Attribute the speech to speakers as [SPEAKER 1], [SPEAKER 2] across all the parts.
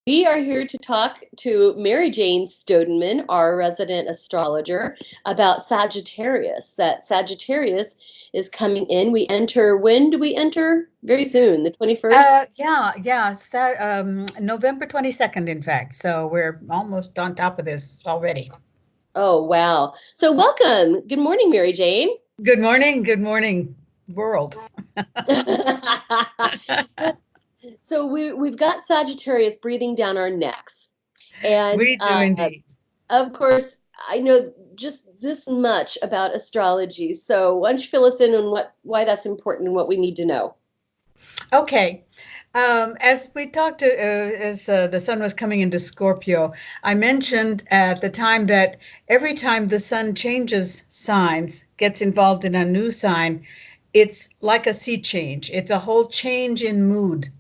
[SPEAKER 1] We are here to talk to Jane Staudenmann, our resident astrologer, about Sagittarius. That Sagittarius is coming in. We enter, when do we enter? Very soon, the 21st?
[SPEAKER 2] November 22nd, in fact. So we're almost on top of this already.
[SPEAKER 1] Oh, wow. So welcome. Good morning, Jane.
[SPEAKER 2] Good morning, world.
[SPEAKER 1] So we've got Sagittarius breathing down our necks. And
[SPEAKER 2] We do indeed.
[SPEAKER 1] of course, I know just this much about astrology. So why don't you fill us in on why that's important and what we need to know?
[SPEAKER 2] Okay. As we talked to, as the sun was coming into Scorpio, I mentioned at the time that every time the sun changes signs, gets involved in a new sign, it's like a sea change. It's a whole change in mood.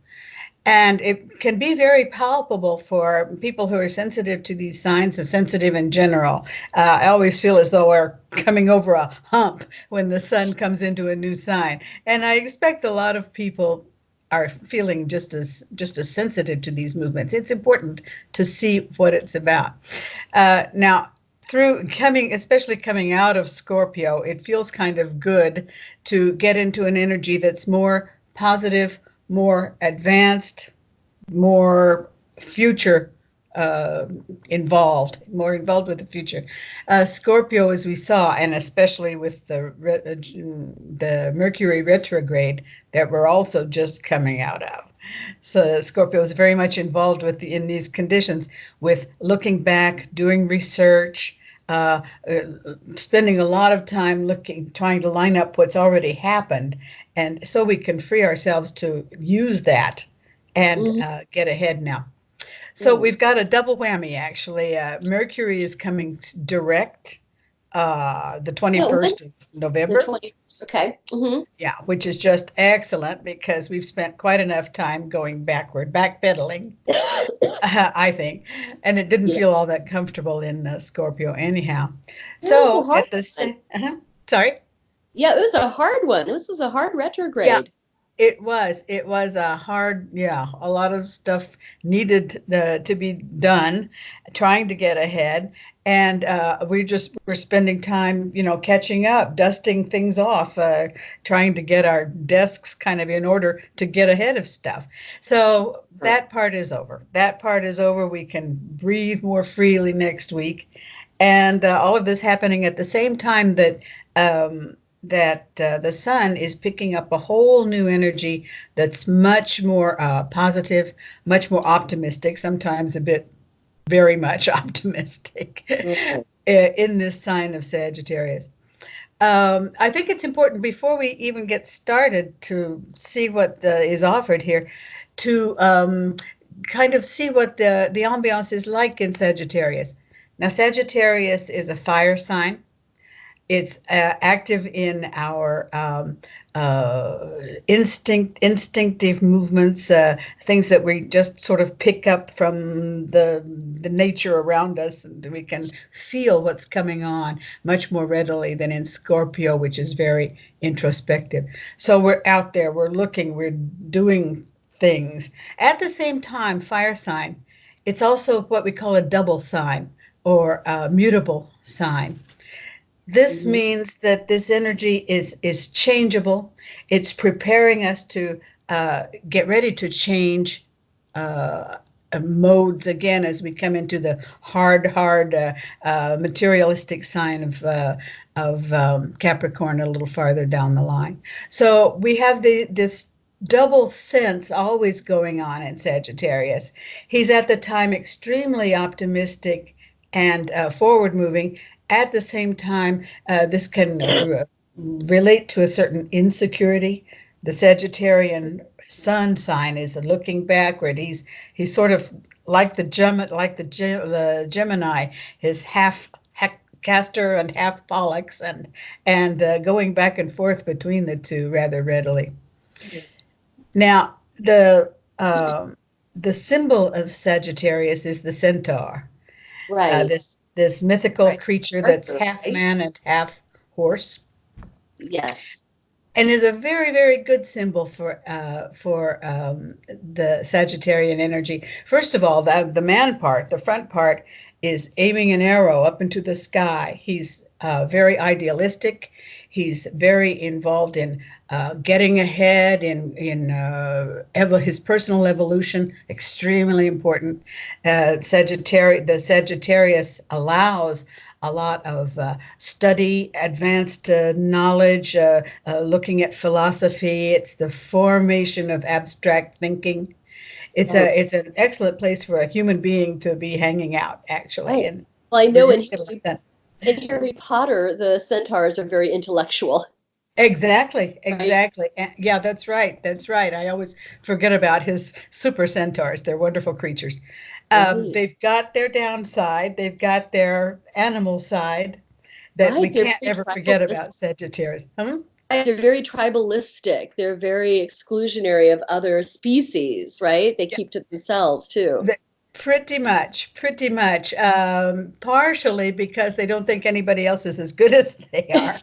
[SPEAKER 2] And it can be very palpable for people who are sensitive to these signs and sensitive in general. I always feel as though we're coming over a hump when the sun comes into a new sign. And I expect a lot of people are feeling just as sensitive to these movements. It's important to see what it's about. Now, through coming, especially coming out of Scorpio, it feels kind of good to get into an energy that's more positive, more advanced, more future more involved with the future. Scorpio, as we saw, and especially with the Mercury retrograde that we're also just coming out of. So Scorpio is very much involved in these conditions, with looking back, doing research, uh, uh, spending a lot of time trying to line up what's already happened, and so we can free ourselves to use that and
[SPEAKER 1] Mhm.
[SPEAKER 2] get ahead now. So
[SPEAKER 1] Mm.
[SPEAKER 2] we've got a double whammy, actually. Mercury is coming direct the
[SPEAKER 1] Oh, when?
[SPEAKER 2] 21st of
[SPEAKER 1] The
[SPEAKER 2] November.
[SPEAKER 1] 21st. Okay.
[SPEAKER 2] Yeah, which is just excellent because we've spent quite enough time going backward, backpedaling, I think, and it didn't
[SPEAKER 1] Yeah.
[SPEAKER 2] feel all that comfortable in Scorpio anyhow.
[SPEAKER 1] That was a
[SPEAKER 2] So
[SPEAKER 1] hard
[SPEAKER 2] at the
[SPEAKER 1] one.
[SPEAKER 2] same, sorry.
[SPEAKER 1] Yeah, it was a hard one. This is a hard
[SPEAKER 2] Yeah,
[SPEAKER 1] retrograde.
[SPEAKER 2] it was a hard, yeah, a lot of stuff needed to be done, trying to get ahead. And we're spending time, catching up, dusting things off, trying to get our desks kind of in order to get ahead of stuff. So
[SPEAKER 1] Sure.
[SPEAKER 2] that part is over. That part is over. We can breathe more freely next week. And all of this happening at the same time that the sun is picking up a whole new energy that's much more positive, much more optimistic, sometimes a bit very much optimistic
[SPEAKER 1] Mhm.
[SPEAKER 2] in this sign of Sagittarius. I think it's important before we even get started to see what is offered here to kind of see what the ambiance is like in Sagittarius. Now, Sagittarius is a fire sign. It's active in our instinctive movements, things that we just sort of pick up from the nature around us, and we can feel what's coming on much more readily than in Scorpio, which is very introspective. So we're out there, we're looking, we're doing things. At the same time, fire sign, it's also what we call a double sign or a mutable sign. This
[SPEAKER 1] Mhm.
[SPEAKER 2] means that this energy is changeable. It's preparing us to get ready to change uh, modes again as we come into the hard materialistic sign of Capricorn a little farther down the line. So we have this double sense always going on in Sagittarius. He's at the time extremely optimistic and forward moving. At the same time, this can relate to a certain insecurity. The Sagittarian sun sign is looking backward. He's sort of like the Gemini, his half Castor and half Pollux, and going back and forth between the two rather readily. Now, the symbol of Sagittarius is the centaur,
[SPEAKER 1] Right.
[SPEAKER 2] this mythical
[SPEAKER 1] Right.
[SPEAKER 2] creature that's
[SPEAKER 1] Arthur,
[SPEAKER 2] half
[SPEAKER 1] right?
[SPEAKER 2] man and half horse.
[SPEAKER 1] Yes.
[SPEAKER 2] and is a very, very good symbol for the Sagittarian energy. First of all, the man part, the front part, is aiming an arrow up into the sky. He's very idealistic. He's very involved in getting ahead in his personal evolution. Extremely important. The Sagittarius allows a lot of study, advanced knowledge, looking at philosophy. It's the formation of abstract thinking. It's an excellent place for a human being to be hanging out, actually.
[SPEAKER 1] Right.
[SPEAKER 2] And
[SPEAKER 1] Well, I know in
[SPEAKER 2] that.
[SPEAKER 1] Harry Potter, the centaurs are very intellectual.
[SPEAKER 2] Exactly,
[SPEAKER 1] Right?
[SPEAKER 2] exactly. Yeah, that's right. That's right. I always forget about his super centaurs. They're wonderful creatures.
[SPEAKER 1] Right.
[SPEAKER 2] They've got their downside. They've got their animal side that we
[SPEAKER 1] Right. They're
[SPEAKER 2] can't
[SPEAKER 1] very
[SPEAKER 2] ever forget
[SPEAKER 1] tribalistic.
[SPEAKER 2] about Sagittarius. Huh?
[SPEAKER 1] Right, they're very tribalistic. They're very exclusionary of other species, right? They
[SPEAKER 2] Yeah,
[SPEAKER 1] keep to themselves too.
[SPEAKER 2] pretty much, pretty much. Partially because they don't think anybody else is as good as they are,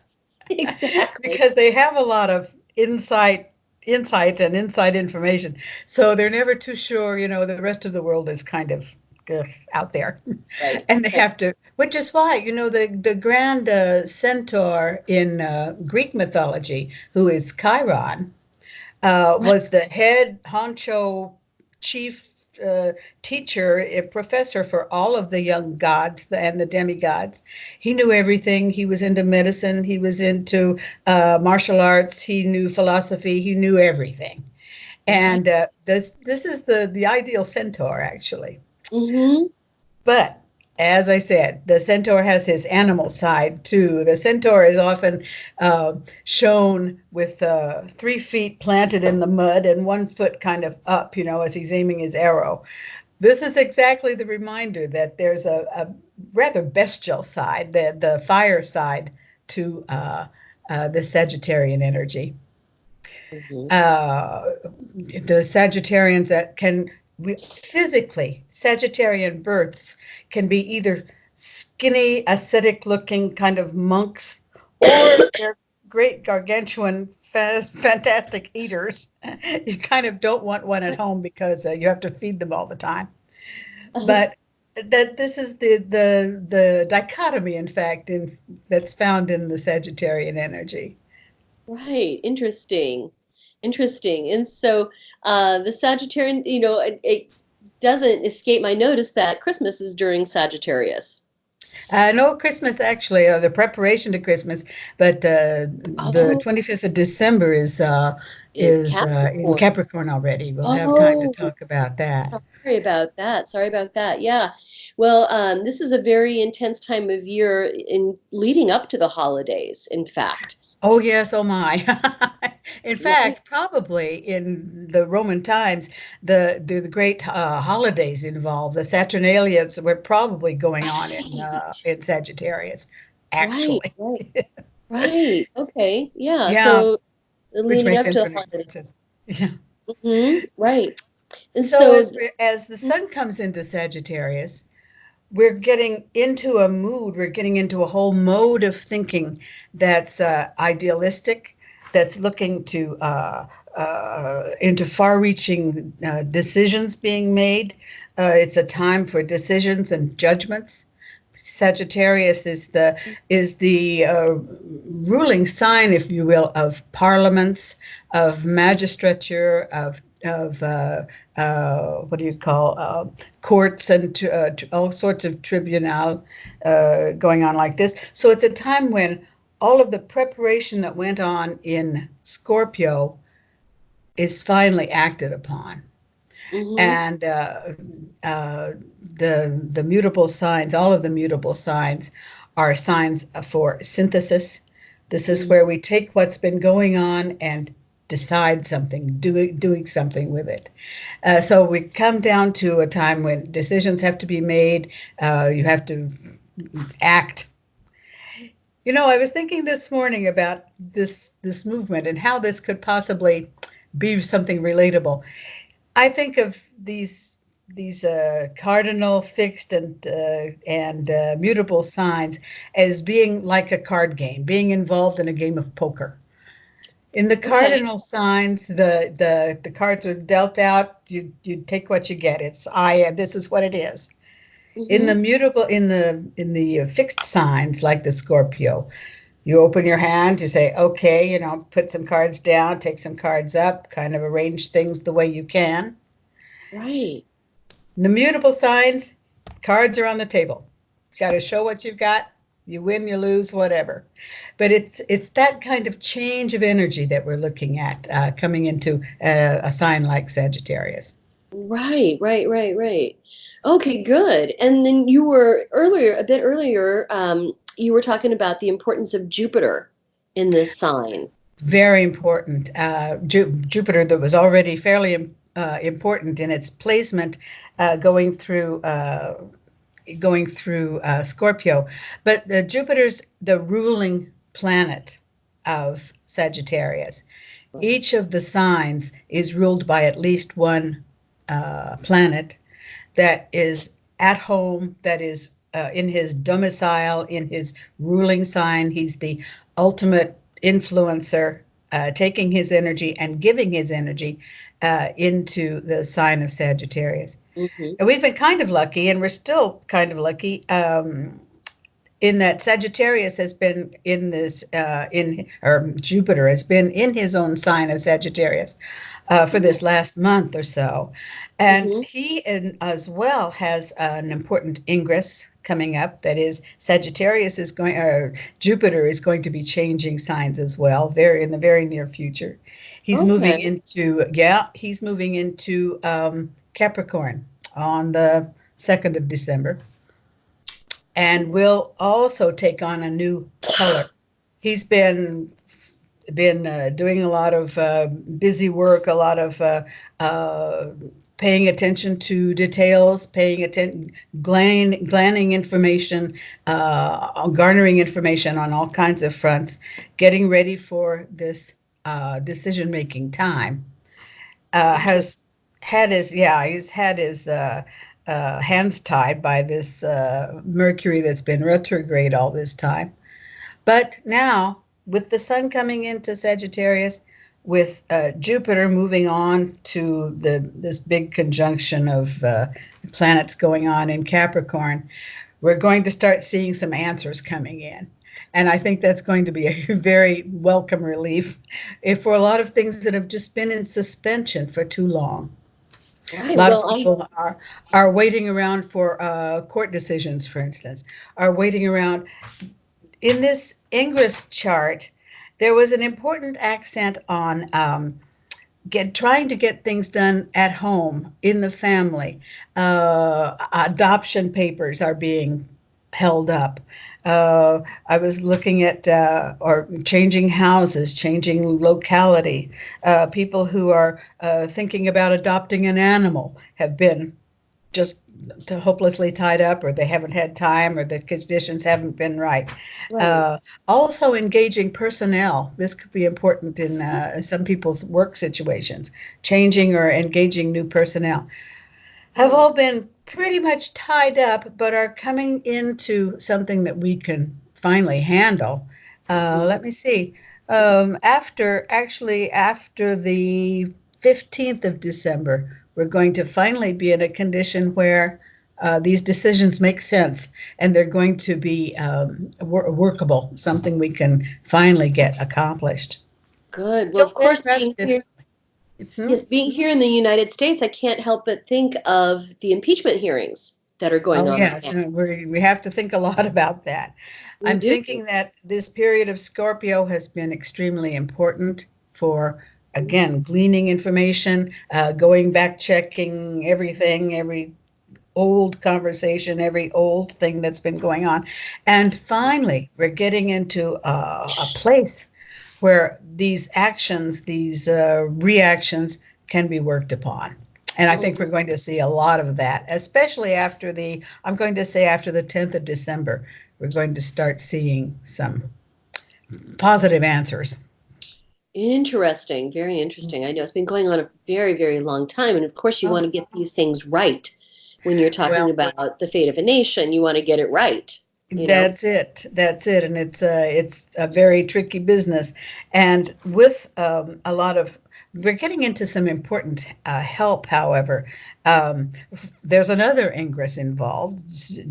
[SPEAKER 1] Exactly.
[SPEAKER 2] because they have a lot of insight and inside information. So they're never too sure, the rest of the world is kind of out there.
[SPEAKER 1] Right.
[SPEAKER 2] And they
[SPEAKER 1] Right.
[SPEAKER 2] have to, which is why, the grand centaur in Greek mythology, who is Chiron,
[SPEAKER 1] Right.
[SPEAKER 2] was the head honcho chief teacher, a professor for all of the young gods and the demigods. He knew everything. He was into medicine. He was into martial arts. He knew philosophy. He knew everything.
[SPEAKER 1] Right.
[SPEAKER 2] And this is the ideal centaur, actually.
[SPEAKER 1] Mm-hmm.
[SPEAKER 2] But as I said, the centaur has his animal side too. The centaur is often shown with 3 feet planted in the mud and 1 foot kind of up, as he's aiming his arrow. This is exactly the reminder that there's a rather bestial side, the fire side to the Sagittarian energy.
[SPEAKER 1] Mm-hmm.
[SPEAKER 2] The Sagittarians that physically, Sagittarian births can be either skinny, ascetic looking kind of monks, or they're great gargantuan, fantastic eaters. You kind of don't want one at home because you have to feed them all the time. But that this is the dichotomy, in fact, that's found in the Sagittarian energy.
[SPEAKER 1] Right. Interesting. Interesting. And so the Sagittarian, it doesn't escape my notice that Christmas is during Sagittarius.
[SPEAKER 2] No, Christmas actually, the preparation to Christmas, but the
[SPEAKER 1] Oh,
[SPEAKER 2] 25th of December
[SPEAKER 1] is
[SPEAKER 2] is in
[SPEAKER 1] Capricorn.
[SPEAKER 2] Capricorn already. We'll have time to
[SPEAKER 1] Oh,
[SPEAKER 2] talk about that.
[SPEAKER 1] sorry about that. Sorry about that. Yeah. Well, this is a very intense time of year in leading up to the holidays, in fact.
[SPEAKER 2] Oh yes, oh my. In
[SPEAKER 1] Right.
[SPEAKER 2] fact, probably in the Roman times, the great holidays involved. The Saturnalias were probably going on
[SPEAKER 1] Right.
[SPEAKER 2] in Sagittarius,
[SPEAKER 1] Right.
[SPEAKER 2] actually.
[SPEAKER 1] Right. Right. Okay. Yeah.
[SPEAKER 2] Yeah,
[SPEAKER 1] So
[SPEAKER 2] which
[SPEAKER 1] leading
[SPEAKER 2] makes
[SPEAKER 1] up to the
[SPEAKER 2] infinite
[SPEAKER 1] holidays.
[SPEAKER 2] sense. Yeah.
[SPEAKER 1] Right. And
[SPEAKER 2] So
[SPEAKER 1] so,
[SPEAKER 2] as the sun comes into Sagittarius, we're getting into a mood, we're getting into a whole mode of thinking that's idealistic, that's looking to into far-reaching decisions being made. It's a time for decisions and judgments. Sagittarius is the ruling sign, if you will, of parliaments, of magistrature, of what do you call courts and all sorts of tribunal going on like this. So it's a time when all of the preparation that went on in Scorpio is finally acted upon,
[SPEAKER 1] mhm,
[SPEAKER 2] and uh, the mutable signs, all of the mutable signs, are signs for synthesis. This is
[SPEAKER 1] mhm.
[SPEAKER 2] where we take what's been going on and decide something, doing something with it. So we come down to a time when decisions have to be made. You have to act. I was thinking this morning about this movement and how this could possibly be something relatable. I think of these cardinal, fixed, and mutable signs as being like a card game, being involved in a game of poker. In the
[SPEAKER 1] Okay.
[SPEAKER 2] cardinal signs, the cards are dealt out. You take what you get. It's this is what it is. In the
[SPEAKER 1] Mm-hmm.
[SPEAKER 2] mutable, in the fixed signs like the Scorpio, you open your hand, you say, okay, put some cards down, take some cards up, kind of arrange things the way you can.
[SPEAKER 1] Right.
[SPEAKER 2] In the mutable signs, cards are on the table. Got to show what you've got. You win, you lose, whatever. But it's that kind of change of energy that we're looking at coming into a sign like Sagittarius.
[SPEAKER 1] Right, right, right, right. Okay, good. And then you were earlier, a bit earlier, you were talking about the importance of Jupiter in this sign.
[SPEAKER 2] Very important. Jupiter, that was already fairly important in its placement, going through Scorpio, but Jupiter's the ruling planet of Sagittarius. Each of the signs is ruled by at least one planet that is at home, that is in his domicile, in his ruling sign. He's the ultimate influencer, taking his energy and giving his energy into the sign of Sagittarius.
[SPEAKER 1] Mm-hmm.
[SPEAKER 2] And we've been kind of lucky, and we're still kind of lucky, in that Sagittarius has been in this, or Jupiter has been in his own sign of Sagittarius for this last month or so. And
[SPEAKER 1] Mm-hmm.
[SPEAKER 2] he as well has an important ingress coming up. That is, Sagittarius is going, or Jupiter is going to be changing signs as well, very in the very near future.
[SPEAKER 1] Okay.
[SPEAKER 2] He's moving into Capricorn on the 2nd of December, and will also take on a new color. He's been doing a lot of busy work, a lot of paying attention to details, paying attention, glanning information, garnering information on all kinds of fronts, getting ready for this decision-making time.
[SPEAKER 1] Okay.
[SPEAKER 2] Has had his yeah he's had his hands tied by this Mercury that's been retrograde all this time. But now, with the sun coming into Sagittarius, with Jupiter moving on to this big conjunction of planets going on in Capricorn, we're going to start seeing some answers coming in. And I think that's going to be a very welcome relief if for a lot of things that have just been in suspension for too long. A
[SPEAKER 1] Right.
[SPEAKER 2] lot of
[SPEAKER 1] Well, I
[SPEAKER 2] people are waiting around for court decisions, for instance, are waiting around. In this Ingress chart, there was an important accent on trying to get things done at home in the family. Adoption papers are being held up. I was looking at or changing houses, changing locality. People who are thinking about adopting an animal have been just hopelessly tied up, or they haven't had time, or the conditions haven't been right.
[SPEAKER 1] right.
[SPEAKER 2] Uh, Also, engaging personnel. This could be important in some people's work situations. Changing or engaging new personnel have
[SPEAKER 1] Right.
[SPEAKER 2] all been pretty much tied up, but are coming into something that we can finally handle.
[SPEAKER 1] Mm-hmm.
[SPEAKER 2] Let me see. After the 15th of December, we're going to finally be in a condition where these decisions make sense, and they're going to be workable, something we can finally get accomplished.
[SPEAKER 1] Good. Well,
[SPEAKER 2] Till
[SPEAKER 1] of
[SPEAKER 2] then,
[SPEAKER 1] course,
[SPEAKER 2] rather
[SPEAKER 1] being here,
[SPEAKER 2] different. Hmm?
[SPEAKER 1] yes, being here in the United States, I can't help but think of the impeachment hearings that are going
[SPEAKER 2] Oh,
[SPEAKER 1] on right
[SPEAKER 2] yes,
[SPEAKER 1] now.
[SPEAKER 2] and we have to think a lot about that.
[SPEAKER 1] We
[SPEAKER 2] I'm
[SPEAKER 1] do.
[SPEAKER 2] thinking that this period of Scorpio has been extremely important for, again, gleaning information, going back, checking everything, every old conversation, every old thing that's been going on. And finally, we're getting into a place where these actions, these reactions can be worked upon. And I think we're
[SPEAKER 1] Mhm.
[SPEAKER 2] going to see a lot of that, especially I'm going to say after the 10th of December, we're going to start seeing some positive answers.
[SPEAKER 1] Interesting. Very interesting. I know it's been going on a very, very long time. And of course, you
[SPEAKER 2] Oh,
[SPEAKER 1] want to get these things right when you're talking
[SPEAKER 2] well,
[SPEAKER 1] about the fate of a nation. You want to get it right. you know?
[SPEAKER 2] That's it. That's it. And it's a very tricky business. And with a lot of, we're getting into some important help, however. Um, there's another ingress involved.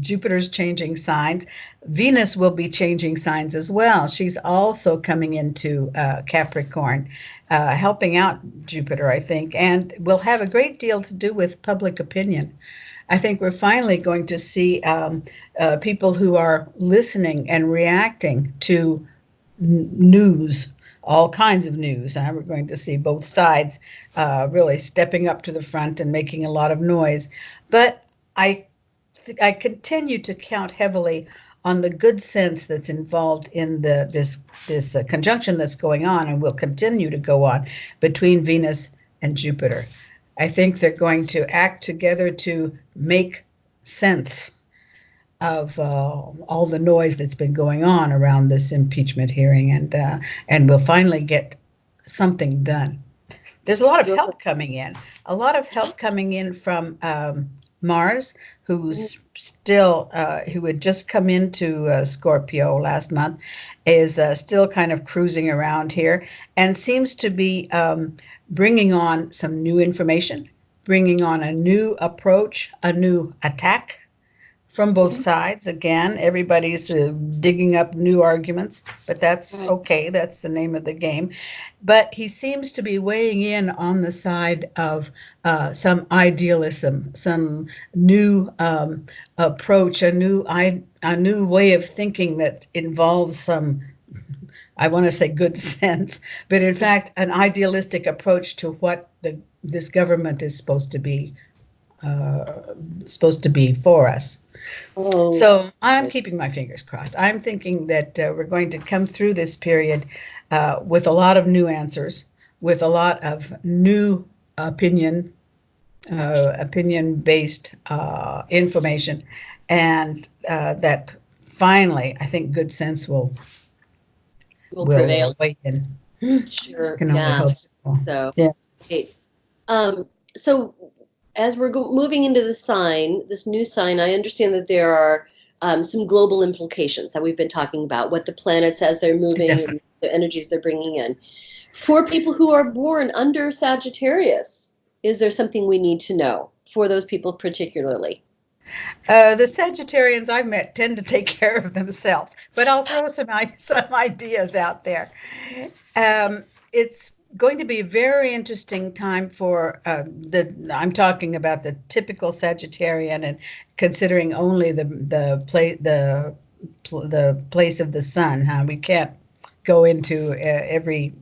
[SPEAKER 2] Jupiter's changing signs. Venus will be changing signs as well. She's also coming into Capricorn, helping out Jupiter, I think, and will have a great deal to do with public opinion. I think we're finally going to see people who are listening and reacting to news, all kinds of news. We're going to see both sides really stepping up to the front and making a lot of noise. But I continue to count heavily on the good sense that's involved in this conjunction that's going on and will continue to go on between Venus and Jupiter. I think they're going to act together to make sense of all the noise that's been going on around this impeachment hearing, and we'll finally get something done. There's a lot of help coming in. A lot of help coming in from Mars, who's still who had just come into Scorpio last month, is still kind of cruising around here and seems to be bringing on some new information, bringing on a new approach, a new attack from both sides. Again, everybody's digging up new arguments, but that's okay. That's the name of the game. But he seems to be weighing in on the side of some idealism, some new approach, a new way of thinking that involves some, I want to say good sense, but in fact, an idealistic approach to what this government is supposed to be for us.
[SPEAKER 1] Oh.
[SPEAKER 2] So I'm keeping my fingers crossed. I'm thinking that we're going to come through this period with a lot of new answers, with a lot of new opinion-based information, and that finally, I think good sense will
[SPEAKER 1] prevail.
[SPEAKER 2] Weigh in.
[SPEAKER 1] Sure.
[SPEAKER 2] Can only hope so.
[SPEAKER 1] So,
[SPEAKER 2] yeah.
[SPEAKER 1] Okay. So as we're moving into the sign, this new sign, I understand that there are some global implications that we've been talking about, what the planets as they're moving, and the energies they're bringing in. For people who are born under Sagittarius, is there something we need to know for those people particularly?
[SPEAKER 2] The Sagittarians I've met tend to take care of themselves, but I'll throw some ideas out there. It's going to be a very interesting time for I'm talking about the typical Sagittarian, and considering only the place of the sun. We can't go into every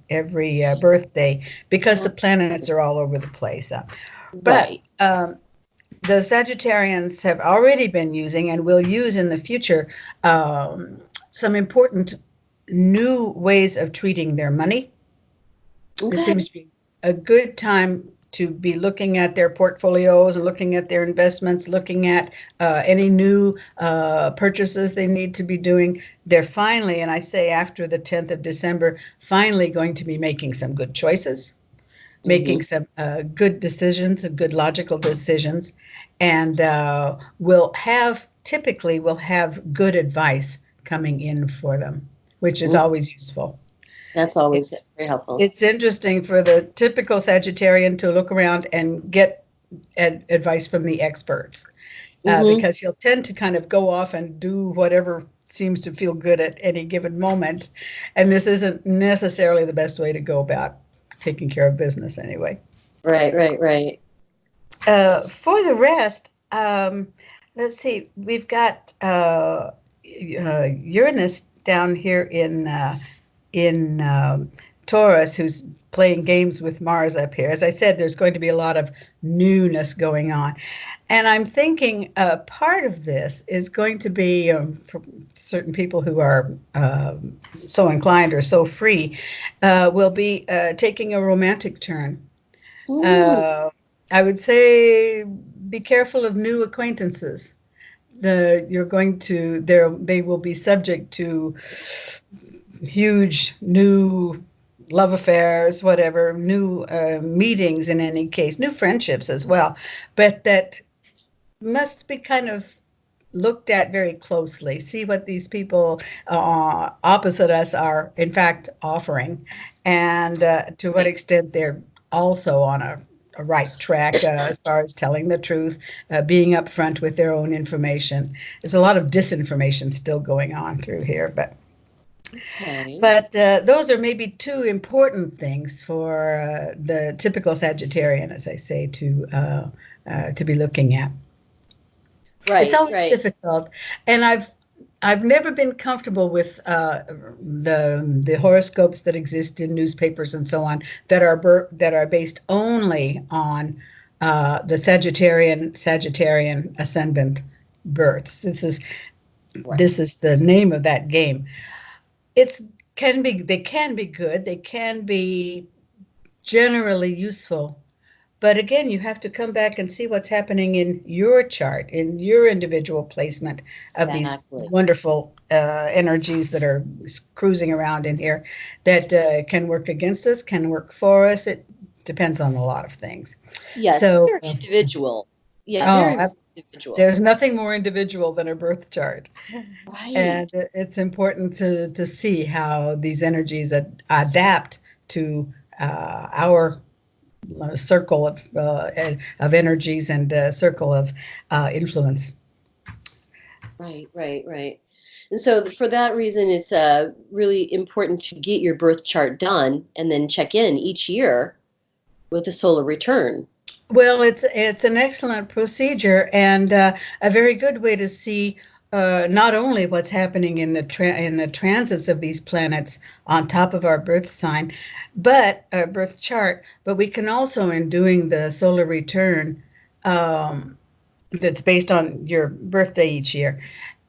[SPEAKER 2] birthday because the planets are all over the place. But the Sagittarians have already been using and will use in the future some important new ways of treating their money. Okay. It seems to be a good time to be looking at their portfolios and looking at their investments, looking at any new purchases they need to be doing. They're finally, and I say after the 10th of December, finally going to be making some good choices, making some good decisions, good logical decisions, and typically will have good advice coming in for them, which is always useful.
[SPEAKER 1] That's always very helpful.
[SPEAKER 2] It's interesting for the typical Sagittarian to look around and get advice from the experts, because he'll tend to kind of go off and do whatever seems to feel good at any given moment. And this isn't necessarily the best way to go about taking care of business anyway.
[SPEAKER 1] Right.
[SPEAKER 2] For the rest, let's see, we've got Uranus down here in Taurus, who's playing games with Mars up here. As I said, there's going to be a lot of newness going on. And I'm thinking part of this is going to be for certain people who are so inclined or so free, will be taking a romantic turn. I would say be careful of new acquaintances. They will be subject to huge new love affairs, whatever, new meetings in any case, new friendships as well, but that must be kind of looked at very closely, see what these people opposite us are, in fact, offering, and to what extent they're also on a right track as far as telling the truth, being upfront with their own information. There's a lot of disinformation still going on through here,
[SPEAKER 1] Okay.
[SPEAKER 2] but those are maybe two important things for the typical Sagittarian, as I say, to be looking at. It's
[SPEAKER 1] Right,
[SPEAKER 2] always
[SPEAKER 1] right.
[SPEAKER 2] difficult, and I've never been comfortable with the horoscopes that exist in newspapers and so on that are based only on the Sagittarian ascendant births.
[SPEAKER 1] Right.
[SPEAKER 2] This is the name of that game. It's can be They can be good. They can be generally useful. But again, you have to come back and see what's happening in your chart, in your individual placement of these
[SPEAKER 1] Exactly.
[SPEAKER 2] wonderful energies that are cruising around in here that can work against us, can work for us. It depends on a lot of things.
[SPEAKER 1] Yes, it's
[SPEAKER 2] So,
[SPEAKER 1] very individual. Yeah,
[SPEAKER 2] oh,
[SPEAKER 1] very individual.
[SPEAKER 2] there's nothing more individual than a birth chart.
[SPEAKER 1] Right.
[SPEAKER 2] And it's important to see how these energies adapt to our circle of energies and circle of influence.
[SPEAKER 1] Right, right, right. And so for that reason, it's really important to get your birth chart done and then check in each year with the solar return.
[SPEAKER 2] Well, it's an excellent procedure and a very good way to see not only what's happening in in the transits of these planets on top of our birth sign, but our birth chart, but we can also, in doing the solar return, um, that's based on your birthday each year,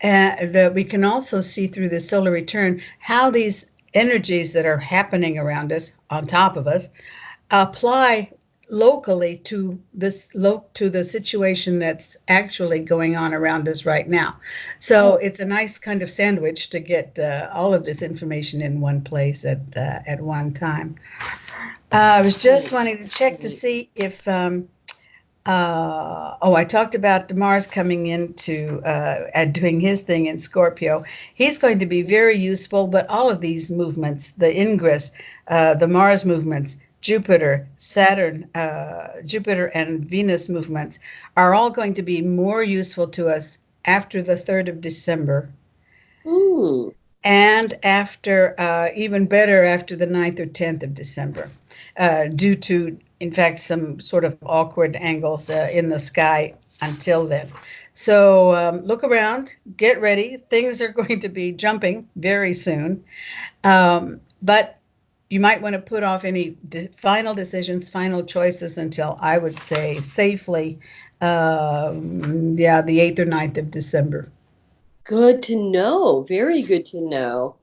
[SPEAKER 2] that we can also see through the solar return how these energies that are happening around us, on top of us, apply locally to to the situation that's actually going on around us right now. So
[SPEAKER 1] Oh,
[SPEAKER 2] it's a nice kind of sandwich to get all of this information in one place at one time. I was just
[SPEAKER 1] right,
[SPEAKER 2] wanting to check to
[SPEAKER 1] right.
[SPEAKER 2] see if I talked about Mars coming into and doing his thing in Scorpio. He's going to be very useful, but all of these movements, the ingress, the Mars movements, Jupiter and Venus movements, are all going to be more useful to us after the 3rd of December
[SPEAKER 1] Hmm.
[SPEAKER 2] and after, even better, after the 9th or 10th of December, due to, in fact, some sort of awkward angles in the sky until then. So look around, get ready. Things are going to be jumping very soon. But you might want to put off any final decisions, final choices until, I would say, safely, the 8th or 9th of December.
[SPEAKER 1] Good to know. Very good to know.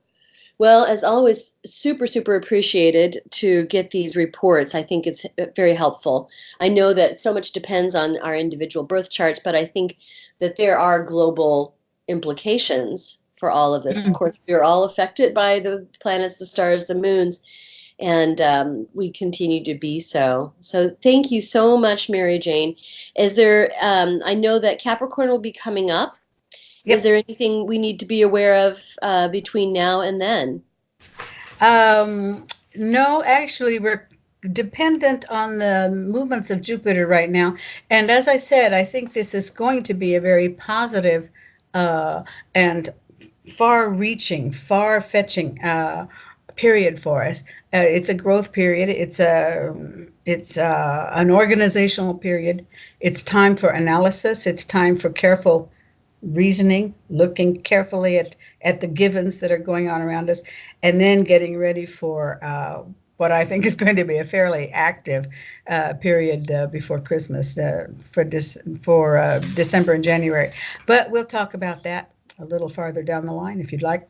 [SPEAKER 1] Well, as always, super, super appreciated to get these reports. I think it's very helpful. I know that so much depends on our individual birth charts, but I think that there are global implications for all of this. Of course, we're all affected by the planets, the stars, the moons, and we continue to be so. So thank you so much, Mary Jane. Is there, I know that Capricorn will be coming up. Is
[SPEAKER 2] Yep.
[SPEAKER 1] there anything we need to be aware of between now and then?
[SPEAKER 2] Um, no, actually, we're dependent on the movements of Jupiter right now. And as I said, I think this is going to be a very positive and far-reaching, far-fetching period for us. It's a growth period. It's an organizational period. It's time for analysis. It's time for careful reasoning, looking carefully at the givens that are going on around us, and then getting ready for what I think is going to be a fairly active period before Christmas for December and January. But we'll talk about that a little farther down the line if you'd like.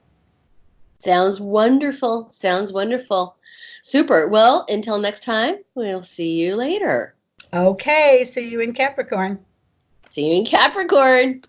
[SPEAKER 1] Sounds wonderful. Sounds wonderful. Super. Well, until next time, we'll see you later.
[SPEAKER 2] Okay, see you in Capricorn.
[SPEAKER 1] See you in Capricorn.